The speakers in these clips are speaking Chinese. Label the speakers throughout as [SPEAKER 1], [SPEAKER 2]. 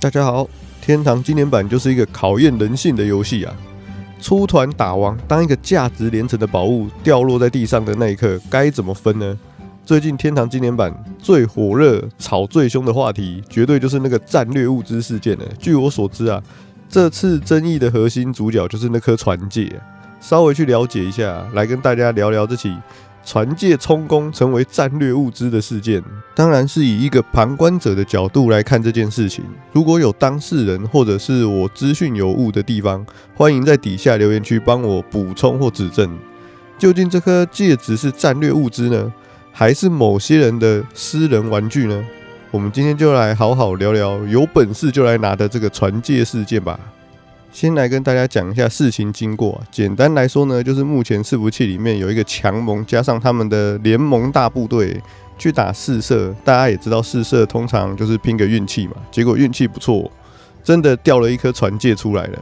[SPEAKER 1] 大家好，天堂經典版就是一個考驗人性的遊戲啊！出團打王，當一個價值連城的寶物掉落在地上的那一刻，該怎麼分呢？最近天堂經典版最火熱、吵最兇的話題，絕對就是那個戰略物資事件了。據我所知啊，這次爭議的核心主角就是那顆船戒啊。稍微去了解一下，來跟大家聊聊這起船戒充公成為戰略物資的事件，當然是以一個旁觀者的角度來看這件事情。如果有當事人或者是我資訊有誤的地方，歡迎在底下留言區幫我補充或指正。究竟這顆戒指是戰略物資呢，還是某些人的私人玩具呢？我們今天就來好好聊聊有本事就來拿的這個船戒事件吧。先來跟大家講一下事情經過。簡單來說呢，就是目前伺服器裡面有一個強盟加上他們的聯盟大部隊去打試射。大家也知道試射通常就是拼個運氣嘛，結果運氣不錯，真的掉了一顆船戒出來了。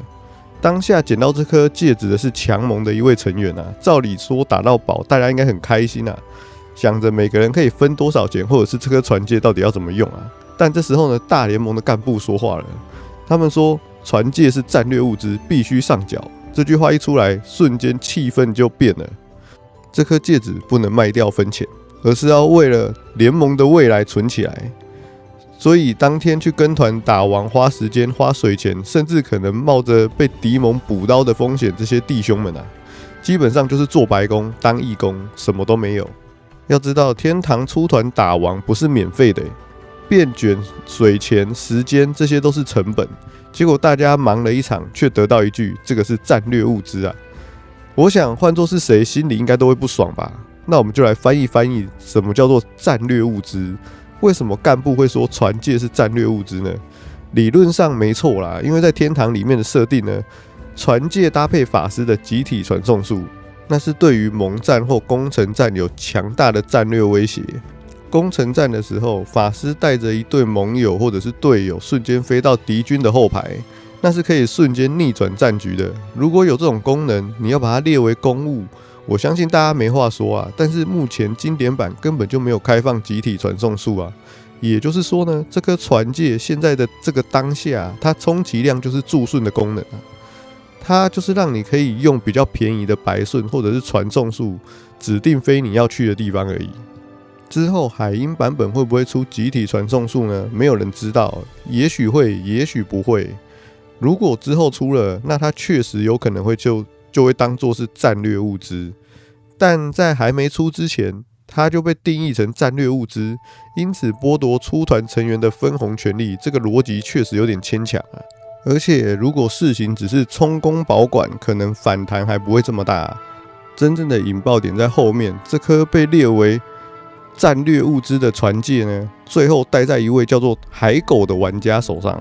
[SPEAKER 1] 當下撿到這顆戒指的是強盟的一位成員啊，照理說打到寶，大家應該很開心啊，想着每個人可以分多少錢，或者是這顆船戒到底要怎麼用啊。但這時候呢，大聯盟的幹部說話了，他們說船戒是戰略物資，必須上繳。這句話一出來，瞬間氣氛就變了。這顆戒指不能賣掉分錢，而是要為了聯盟的未來存起來。所以當天去跟團打王，花時間、花水錢，甚至可能冒着被敵盟補刀的風險，這些弟兄們啊，基本上就是做白工、當義工，什麼都沒有。要知道，天堂出團打王不是免費的，變卷、水錢、時間，這些都是成本。結果大家忙了一場，卻得到一句“這個是戰略物資啊”。我想換作是誰，心裡應該都會不爽吧？那我們就來翻譯翻譯，什麼叫做戰略物資？為什麼幹部會說船戒是戰略物資呢？理論上沒錯啦，因為在天堂裡面的設定呢，船戒搭配法師的集體傳送術，那是對於盟戰或攻城戰有強大的戰略威脅。攻城戰的時候，法師帶着一隊盟友或者是隊友瞬間飛到敵軍的後排，那是可以瞬間逆轉戰局的。如果有這種功能，你要把它列為公務，我相信大家沒話說啊。但是目前經典版根本就沒有開放集體傳送術啊，也就是說呢，這顆船戒現在的這個當下，它充其量就是助順的功能啊，它就是讓你可以用比較便宜的白順或者是傳送術指定飛你要去的地方而已。之後海鷹版本會不會出集體傳送術呢？沒有人知道，也許會，也許不會。如果之後出了，那它確實有可能會就會當作是戰略物資。但在還沒出之前，它就被定義成戰略物資，因此剝奪出團成員的分紅權利，這個邏輯確實有點牽強啊。而且如果事情只是充公保管，可能反彈還不會這麼大。真正的引爆點在後面，這顆被列為戰略物資的船戒呢，最後戴在一位叫做海狗的玩家手上，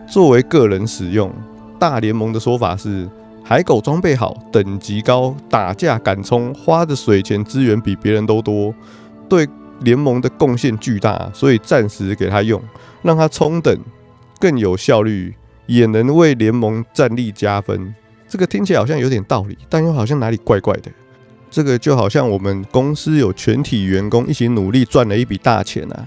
[SPEAKER 1] 作為個人使用。大聯盟的說法是，海狗裝備好，等級高，打架敢衝，花的水錢資源比別人都多，對聯盟的貢獻巨大，所以暫時給他用，讓他衝等更有效率，也能為聯盟戰力加分。這個聽起來好像有點道理，但又好像哪裡怪怪的。這個就好像我們公司有全體員工一起努力賺了一筆大錢啊，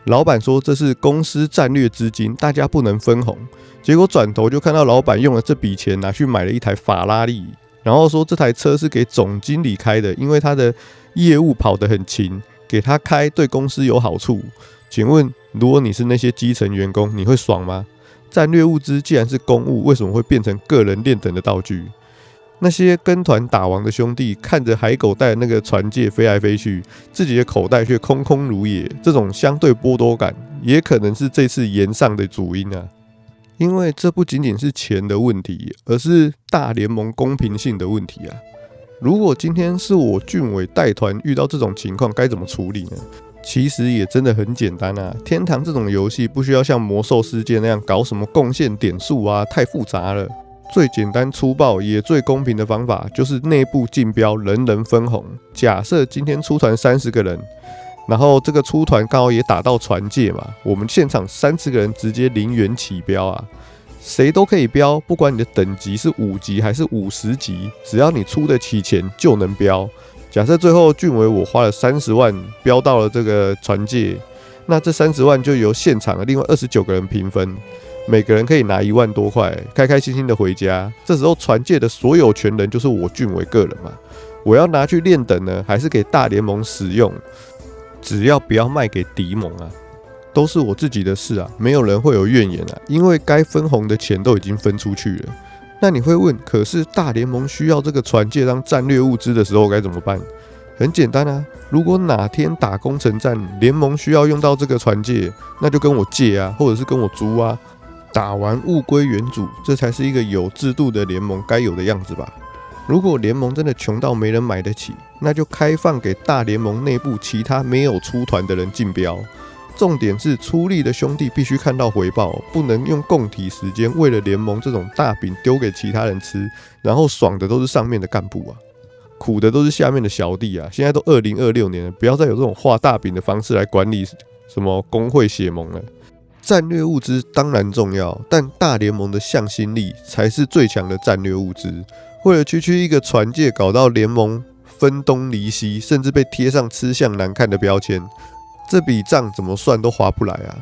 [SPEAKER 1] 老闆說這是公司戰略資金，大家不能分紅。結果轉頭就看到老闆用了這筆錢拿去買了一台法拉利，然後說這台車是給總經理開的，因為他的業務跑得很勤，給他開對公司有好處。請問，如果你是那些基層員工，你會爽嗎？戰略物資既然是公務，為什麼會變成個人練等的道具？那些跟團打王的兄弟看着海狗帶的那個船戒飛來飛去，自己的口袋卻空空如也，這種相對剝奪感也可能是這次炎上的主因啊。因為這不僅僅是錢的問題，而是大聯盟公平性的問題啊。如果今天是我俊偉帶團遇到這種情況，該怎麼處理呢？其實也真的很簡單啊。天堂這種遊戲不需要像魔獸世界那樣搞什麼貢獻點數啊，太複雜了。最簡單粗暴也最公平的方法就是內部競標，人人分紅。假設今天出團30個人，然後這個出團剛好也打到船戒嘛，我們現場30個人直接0元起標啊，誰都可以標，不管你的等級是5級還是50級，只要你出得起錢就能標。假設最後俊偉我花了30萬標到了這個船戒，那這30萬就由現場的另外29個人平分。每個人可以拿1萬多塊，開開心心的回家。這時候船界的所有權人就是我俊偉個人嘛，我要拿去練等呢，還是給大聯盟使用？只要不要賣給敵盟啊，都是我自己的事啊，沒有人會有怨言啊，因為該分紅的錢都已經分出去了。那你會問，可是大聯盟需要這個船界當戰略物資的時候該怎麼辦？很簡單啊，如果哪天打攻城戰，聯盟需要用到這個船界，那就跟我借啊，或者是跟我租啊。打完物歸原主，這才是一個有制度的聯盟該有的樣子吧。如果聯盟真的窮到沒人買得起，那就開放給大聯盟內部其他沒有出團的人競標。重點是出力的兄弟必須看到回報，不能用共體時艱為了聯盟這種大餅丟給其他人吃，然後爽的都是上面的幹部啊，苦的都是下面的小弟啊。現在都2026年了，不要再有這種畫大餅的方式來管理什麼工會血盟了。戰略物資當然重要，但大聯盟的向心力才是最強的戰略物資。為了區一個船界搞到聯盟分東離西，甚至被貼上吃相難看的標籤，這筆賬怎麼算都划不來啊！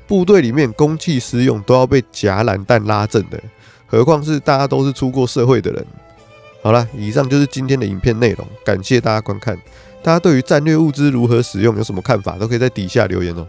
[SPEAKER 1] 部隊裡面公器私用都要被夾懶蛋拉正的，何況是大家都是出過社會的人。好啦，以上就是今天的影片內容，感謝大家觀看。大家對於戰略物資如何使用有什麼看法，都可以在底下留言哦。